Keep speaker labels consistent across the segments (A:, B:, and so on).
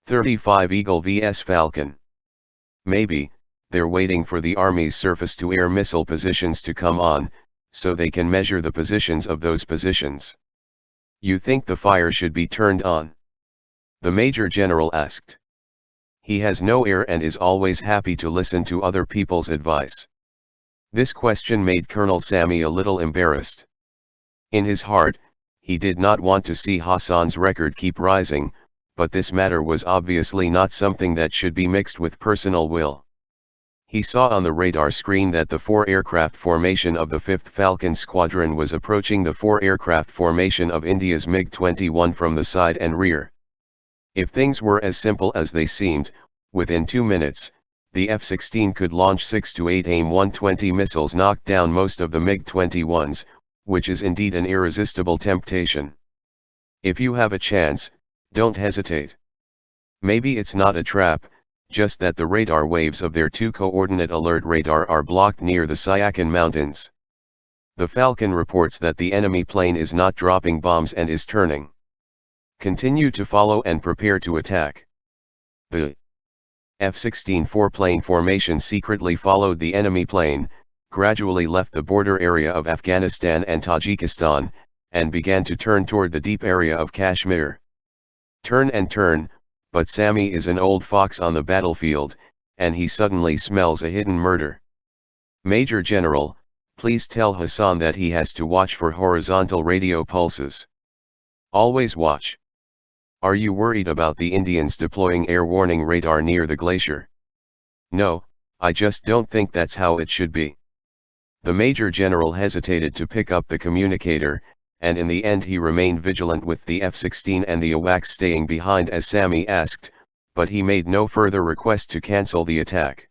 A: 35 Eagle vs Falcon. Maybe, they're waiting for the Army's surface-to-air missile positions to come on, so they can measure the positions of those positions. You think the fire should be turned on? The Major General asked. He has no air and is always happy to listen to other people's advice. This question made Colonel Sami a little embarrassed. In his heart, he did not want to see Hassan's record keep rising, but this matter was obviously not something that should be mixed with personal will. He saw on the radar screen that the 4-aircraft formation of the 5th Falcon Squadron was approaching the 4-aircraft formation of India's MiG-21 from the side and rear. If things were as simple as they seemed, within 2 minutes, the F-16 could launch 6 to 8 AIM-120 missiles, knock down most of the MiG-21s, which is indeed an irresistible temptation. If you have a chance, don't hesitate. Maybe it's not a trap, just that the radar waves of their 2 coordinate alert radar are blocked near the Siachen Mountains. The Falcon reports that the enemy plane is not dropping bombs and is turning. Continue to follow and prepare to attack. The F-16 4-plane formation secretly followed the enemy plane, gradually left the border area of Afghanistan and Tajikistan, and began to turn toward the deep area of Kashmir. Turn and turn, but Sami is an old fox on the battlefield, and he suddenly smells a hidden murder. Major General, please tell Hassan that he has to watch for horizontal radio pulses. Always watch. Are you worried about the Indians deploying air warning radar near the glacier? No, I just don't think that's how it should be. The Major General hesitated to pick up the communicator, and in the end he remained vigilant with the F-16 and the AWACS staying behind as Sami asked, but he made no further request to cancel the attack.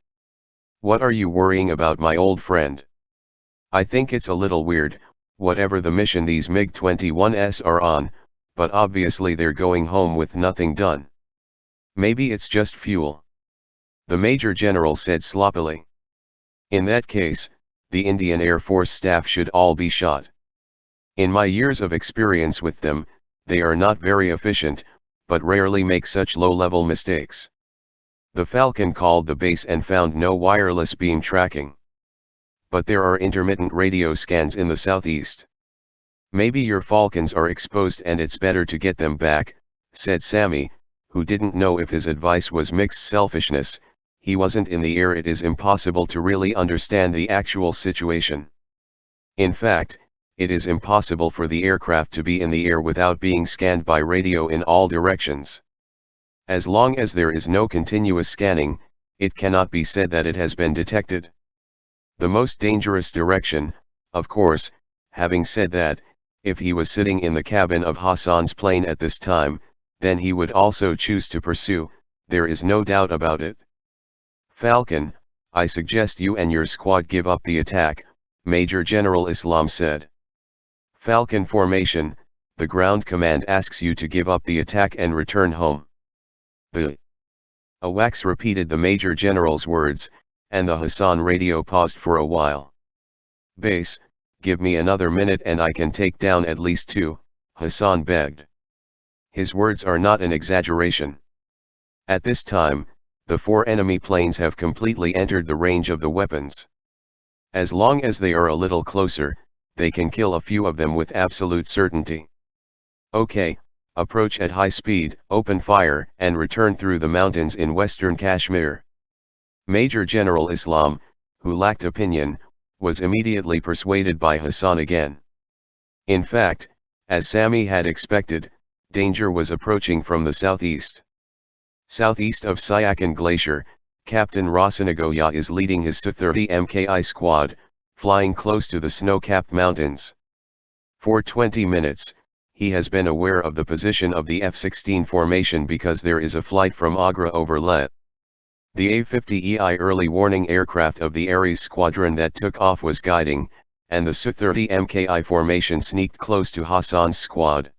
A: What are you worrying about, my old friend? I think it's a little weird, whatever the mission these MiG-21s are on, but obviously they're going home with nothing done. Maybe it's just fuel. The Major General said sloppily. In that case, the Indian Air Force staff should all be shot. In my years of experience with them, they are not very efficient, but rarely make such low-level mistakes. The Falcon called the base and found no wireless beam tracking. But there are intermittent radio scans in the southeast. Maybe your Falcons are exposed and it's better to get them back, said Sami, who didn't know if his advice was mixed selfishness. He wasn't in the air. It is impossible to really understand the actual situation. In fact, it is impossible for the aircraft to be in the air without being scanned by radio in all directions. As long as there is no continuous scanning, it cannot be said that it has been detected. The most dangerous direction, of course. Having said that, if he was sitting in the cabin of Hassan's plane at this time, then he would also choose to pursue, there is no doubt about it. Falcon, I suggest you and your squad give up the attack, Major General Islam said. Falcon formation, the ground command asks you to give up the attack and return home. The AWACS repeated the Major General's words, and the Hassan radio paused for a while. Base, give me another minute and I can take down at least 2, Hassan begged. His words are not an exaggeration. At this time, the 4 enemy planes have completely entered the range of the weapons. As long as they are a little closer, they can kill a few of them with absolute certainty. Okay, approach at high speed, open fire, and return through the mountains in western Kashmir. Major General Islam, who lacked opinion, was immediately persuaded by Hassan again. In fact, as Sami had expected, danger was approaching from the southeast. Southeast of Siachen Glacier, Captain Rosanagoya is leading his Su-30 Mki squad, flying close to the snow-capped mountains. For 20 minutes, he has been aware of the position of the F-16 formation because there is a flight from Agra over Leh. The A-50EI early warning aircraft of the Ares squadron that took off was guiding, and the Su-30 Mki formation sneaked close to Hassan's squad.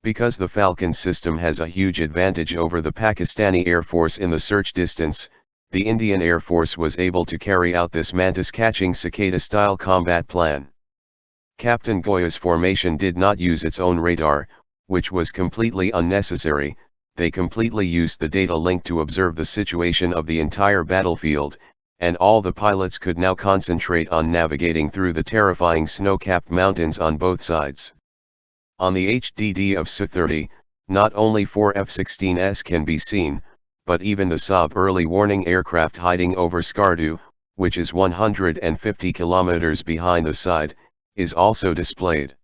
A: Because the Falcon system has a huge advantage over the Pakistani Air Force in the search distance, the Indian Air Force was able to carry out this mantis-catching cicada-style combat plan. Captain Goya's formation did not use its own radar, which was completely unnecessary, they completely used the data link to observe the situation of the entire battlefield, and all the pilots could now concentrate on navigating through the terrifying snow-capped mountains on both sides. On the HDD of Su-30, not only 4 F-16s can be seen, but even the Saab early warning aircraft hiding over Skardu, which is 150 kilometers behind the side, is also displayed.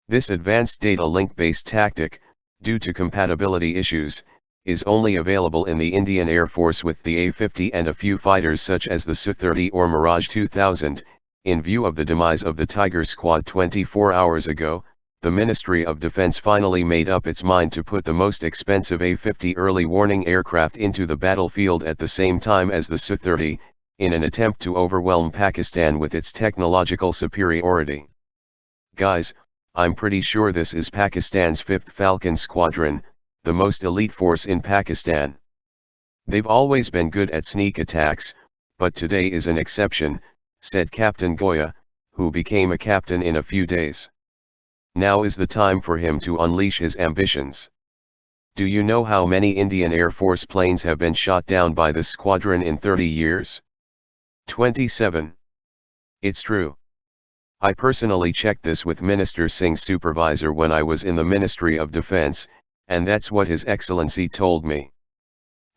A: This advanced data link-based tactic, due to compatibility issues, is only available in the Indian Air Force with the A-50 and a few fighters such as the Su-30 or Mirage 2000. In view of the demise of the Tiger Squad 24 hours ago, the Ministry of Defense finally made up its mind to put the most expensive A-50 early warning aircraft into the battlefield at the same time as the Su-30, in an attempt to overwhelm Pakistan with its technological superiority. Guys, I'm pretty sure this is Pakistan's 5th Falcon Squadron, the most elite force in Pakistan. They've always been good at sneak attacks, but today is an exception, said Captain Goya, who became a captain in a few days. Now is the time for him to unleash his ambitions. Do you know how many Indian Air Force planes have been shot down by this squadron in 30 years? 27. It's true. I personally checked this with Minister Singh's supervisor when I was in the Ministry of Defense, and that's what His Excellency told me.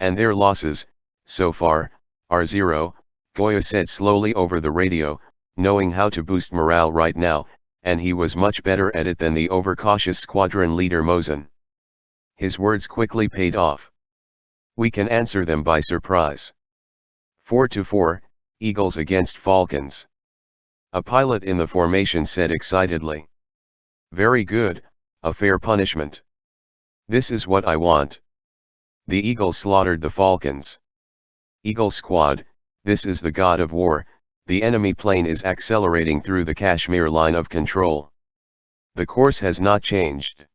A: And their losses, so far, are 0, Goya said slowly over the radio, knowing how to boost morale right now, and he was much better at it than the overcautious squadron leader Mohsen. His words quickly paid off. We can answer them by surprise. 4-4, Eagles against Falcons. A pilot in the formation said excitedly. Very good, a fair punishment. This is what I want. The Eagles slaughtered the Falcons. Eagle Squad, this is the god of war, the enemy plane is accelerating through the Kashmir line of control. The course has not changed.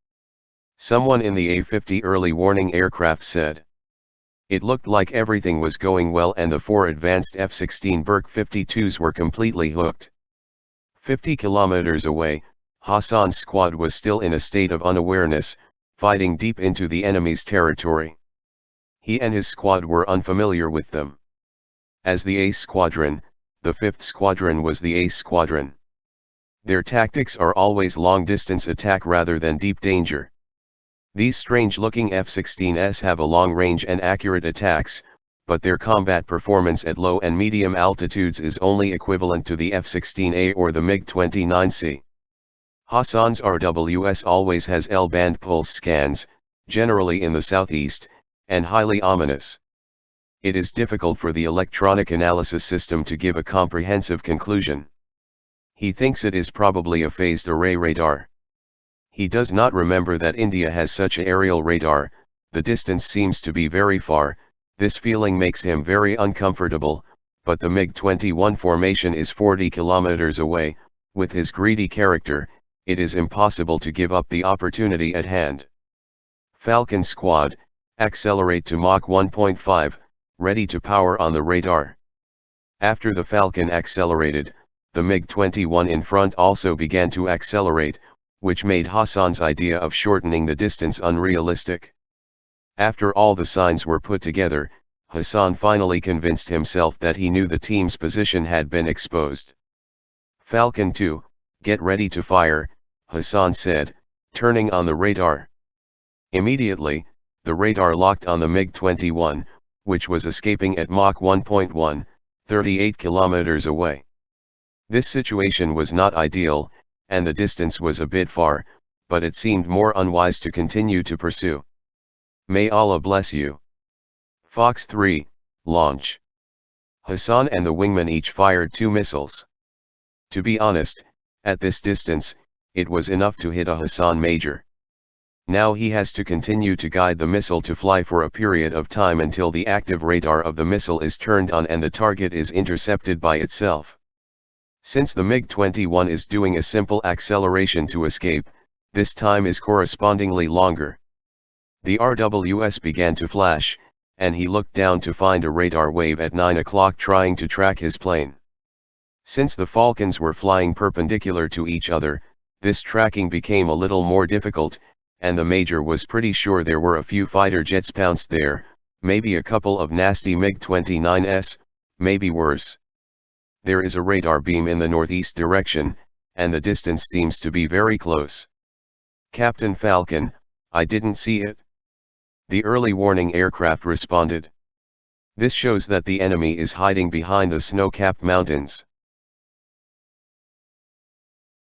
A: Someone in the A-50 early warning aircraft said. It looked like everything was going well and the 4 advanced F-16 Berk 52s were completely hooked. 50 kilometers away, Hassan's squad was still in a state of unawareness, fighting deep into the enemy's territory. He and his squad were unfamiliar with them. As the Ace Squadron, the 5th Squadron was the Ace Squadron. Their tactics are always long-distance attack rather than deep danger. These strange-looking F-16s have a long range and accurate attacks, but their combat performance at low and medium altitudes is only equivalent to the F-16A or the MiG-29C. Hassan's RWS always has L-band pulse scans, generally in the southeast, and highly ominous. It is difficult for the electronic analysis system to give a comprehensive conclusion. He thinks it is probably a phased array radar. He does not remember that India has such an aerial radar. The distance seems to be very far. This feeling makes him very uncomfortable, but the MiG-21 formation is 40 kilometers away. With his greedy character, it is impossible to give up the opportunity at hand. Falcon Squad, accelerate to Mach 1.5, ready to power on the radar. After the Falcon accelerated, the MiG-21 in front also began to accelerate, which made Hassan's idea of shortening the distance unrealistic. After all the signs were put together, Hassan finally convinced himself that he knew the team's position had been exposed. Falcon 2, get ready to fire, Hassan said, turning on the radar. Immediately, the radar locked on the MiG-21, which was escaping at Mach 1.1, 38 kilometers away. This situation was not ideal, and the distance was a bit far, but it seemed more unwise to continue to pursue. May Allah bless you. Fox 3, launch. Hassan and the wingman each fired 2 missiles. To be honest, at this distance, it was enough to hit a Hassan Major. Now he has to continue to guide the missile to fly for a period of time until the active radar of the missile is turned on and the target is intercepted by itself. Since the MiG-21 is doing a simple acceleration to escape, this time is correspondingly longer. The RWS began to flash, and he looked down to find a radar wave at 9 o'clock trying to track his plane. Since the Falcons were flying perpendicular to each other, this tracking became a little more difficult, and the major was pretty sure there were a few fighter jets pounced there, maybe a couple of nasty MiG-29s, maybe worse. There is a radar beam in the northeast direction, and the distance seems to be very close. Captain Falcon, I didn't see it. The early warning aircraft responded. This shows that the enemy is hiding behind the snow-capped mountains.